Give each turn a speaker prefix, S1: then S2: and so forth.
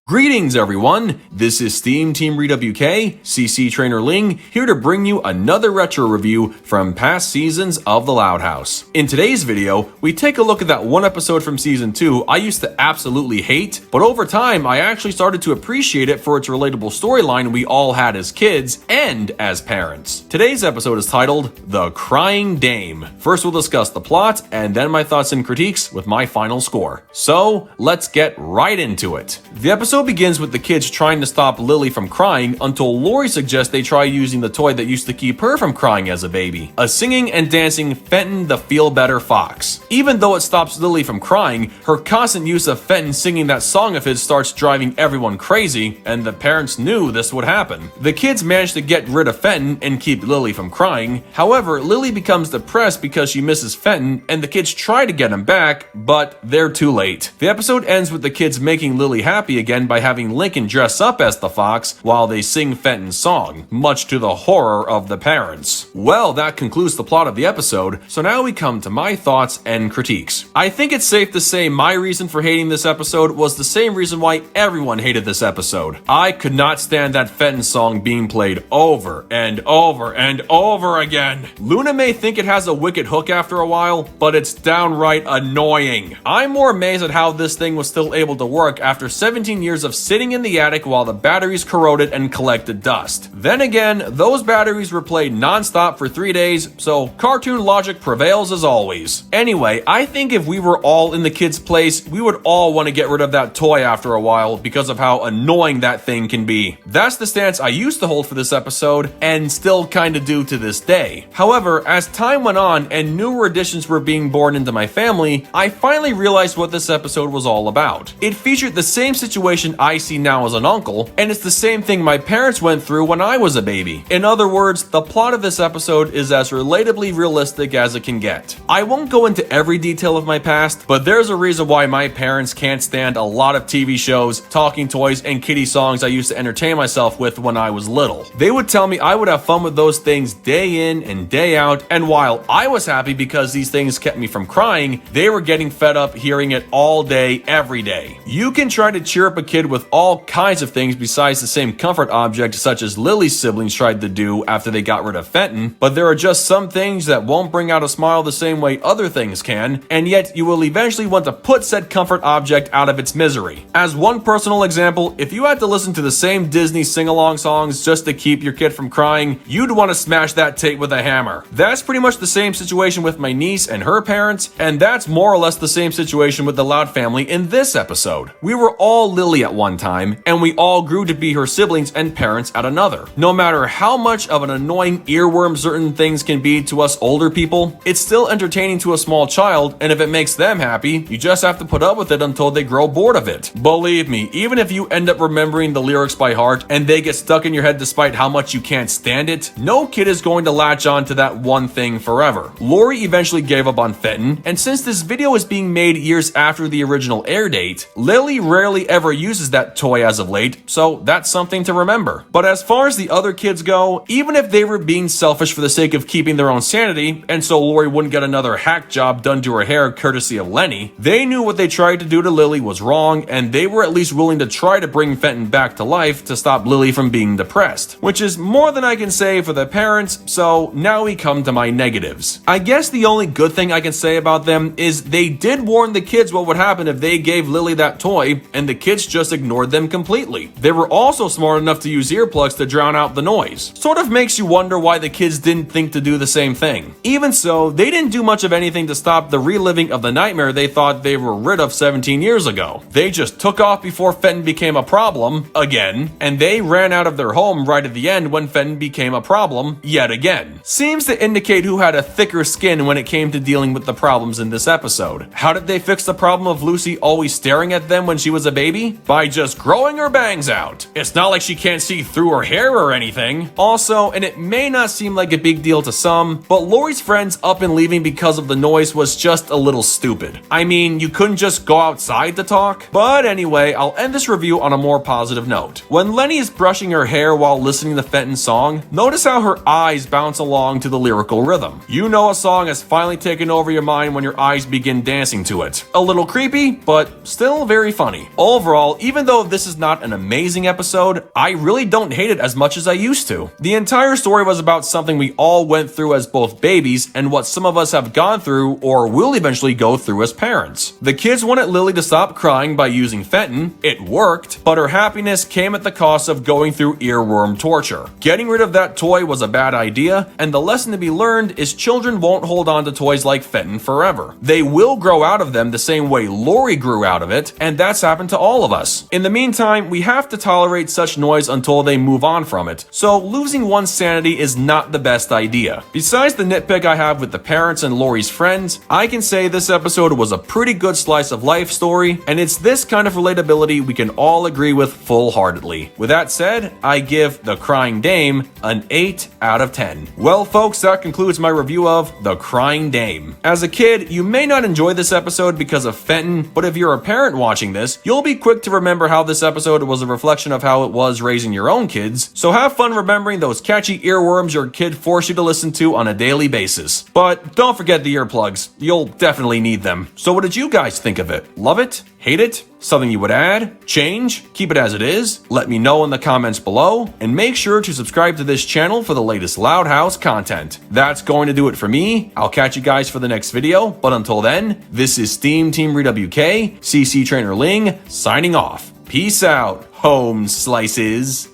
S1: Greetings everyone, this is SteamTeamRedubUK, CC Trainor-Ling, here to bring you another retro review from past seasons of The Loud House. In today's video, we take a look at that one episode from season 2 I used to absolutely hate, but over time I actually started to appreciate it for its relatable storyline we all had as kids and as parents. Today's episode is titled The Crying Dame. First we'll discuss the plot and then my thoughts and critiques with my final score. So let's get right into it. The episode begins with the kids trying to stop Lily from crying until Lori suggests they try using the toy that used to keep her from crying as a baby, a singing and dancing Fenton the Feel-Batter Fox. Even though it stops Lily from crying, her constant use of Fenton singing that song of his starts driving everyone crazy, and the parents knew this would happen. The kids manage to get rid of Fenton and keep Lily from crying. However, Lily becomes depressed because she misses Fenton, and the kids try to get him back, but they're too late. The episode ends with the kids making Lily happy again by having Lincoln dress up as the fox while they sing Fenton's song, much to the horror of the parents. Well, that concludes the plot of the episode, so now we come to my thoughts and critiques. I think it's safe to say my reason for hating this episode was the same reason why everyone hated this episode. I could not stand that Fenton song being played over and over and over again. Luna may think it has a wicked hook after a while, but it's downright annoying. I'm more amazed at how this thing was still able to work after 17 years of sitting in the attic while the batteries corroded and collected dust. Then again, those batteries were played non-stop for 3 days, so cartoon logic prevails as always. Anyway, I think if we were all in the kids' place, we would all want to get rid of that toy after a while because of how annoying that thing can be. That's the stance I used to hold for this episode, and still kinda do to this day. However, as time went on and newer additions were being born into my family, I finally realized what this episode was all about. It featured the same situation I see now as an uncle, and it's the same thing my parents went through when I was a baby. In other words, the plot of this episode is as relatably realistic as it can get. I won't go into every detail of my past, but there's a reason why my parents can't stand a lot of TV shows, talking toys, and kiddie songs I used to entertain myself with when I was little. They would tell me I would have fun with those things day in and day out, and while I was happy because these things kept me from crying, they were getting fed up hearing it all day, every day. You can try to cheer up a kid with all kinds of things besides the same comfort object such as Lily's siblings tried to do after they got rid of Fenton, but there are just some things that won't bring out a smile the same way other things can, and yet you will eventually want to put said comfort object out of its misery. As one personal example, if you had to listen to the same Disney sing-along songs just to keep your kid from crying, you'd want to smash that tape with a hammer. That's pretty much the same situation with my niece and her parents, and that's more or less the same situation with the Loud family in this episode. We were all Lily at one time, and we all grew to be her siblings and parents at another. No matter how much of an annoying earworm certain things can be to us older people, it's still entertaining to a small child, and if it makes them happy, you just have to put up with it until they grow bored of it. Believe me, even if you end up remembering the lyrics by heart and they get stuck in your head despite how much you can't stand it, no kid is going to latch on to that one thing forever. Lori eventually gave up on Fenton, and since this video is being made years after the original air date, Lily rarely ever uses that toy as of late, so that's something to remember. But as far as the other kids go, even if they were being selfish for the sake of keeping their own sanity, and so Lori wouldn't get another hack job done to her hair courtesy of Lenny, they knew what they tried to do to Lily was wrong, and they were at least willing to try to bring Fenton back to life to stop Lily from being depressed, which is more than I can say for the parents, so now we come to my negatives. I guess the only good thing I can say about them is they did warn the kids what would happen if they gave Lily that toy, and the kids just ignored them completely. They were also smart enough to use earplugs to drown out the noise. Sort of makes you wonder why the kids didn't think to do the same thing. Even so, they didn't do much of anything to stop the reliving of the nightmare they thought they were rid of 17 years ago. They just took off before Fenton became a problem, again, and they ran out of their home right at the end when Fenton became a problem, yet again. Seems to indicate who had a thicker skin when it came to dealing with the problems in this episode. How did they fix the problem of Lucy always staring at them when she was a baby? By just growing her bangs out. It's not like she can't see through her hair or anything. Also, and it may not seem like a big deal to some, but Lori's friends up and leaving because of the noise was just a little stupid. I mean, you couldn't just go outside to talk? But anyway, I'll end this review on a more positive note. When Lenny is brushing her hair while listening to Fenton's song, notice how her eyes bounce along to the lyrical rhythm. You know a song has finally taken over your mind when your eyes begin dancing to it. A little creepy, but still very funny. Overall, Well, even though this is not an amazing episode, I really don't hate it as much as I used to. The entire story was about something we all went through as both babies and what some of us have gone through or will eventually go through as parents. The kids wanted Lily to stop crying by using Fenton. It worked, but her happiness came at the cost of going through earworm torture. Getting rid of that toy was a bad idea, and the lesson to be learned is children won't hold on to toys like Fenton forever. They will grow out of them the same way Lori grew out of it, and that's happened to all of us. In the meantime, we have to tolerate such noise until they move on from it, so losing one's sanity is not the best idea. Besides the nitpick I have with the parents and Lori's friends, I can say this episode was a pretty good slice of life story, and it's this kind of relatability we can all agree with full-heartedly. With that said, I give The Crying Dame an 8 out of 10. Well folks, that concludes my review of The Crying Dame. As a kid, you may not enjoy this episode because of Fenton, but if you're a parent watching this, you'll be quick to remember how this episode was a reflection of how it was raising your own kids, so have fun remembering those catchy earworms your kid forced you to listen to on a daily basis. But don't forget the earplugs, you'll definitely need them. So what did you guys think of it? Love it? Hate it? Something you would add? Change? Keep it as it is? Let me know in the comments below, and make sure to subscribe to this channel for the latest Loud House content. That's going to do it for me. I'll catch you guys for the next video, but until then, this is SteamTeamRedubUK, CC Trainor-Ling, signing off. Peace out, home slices.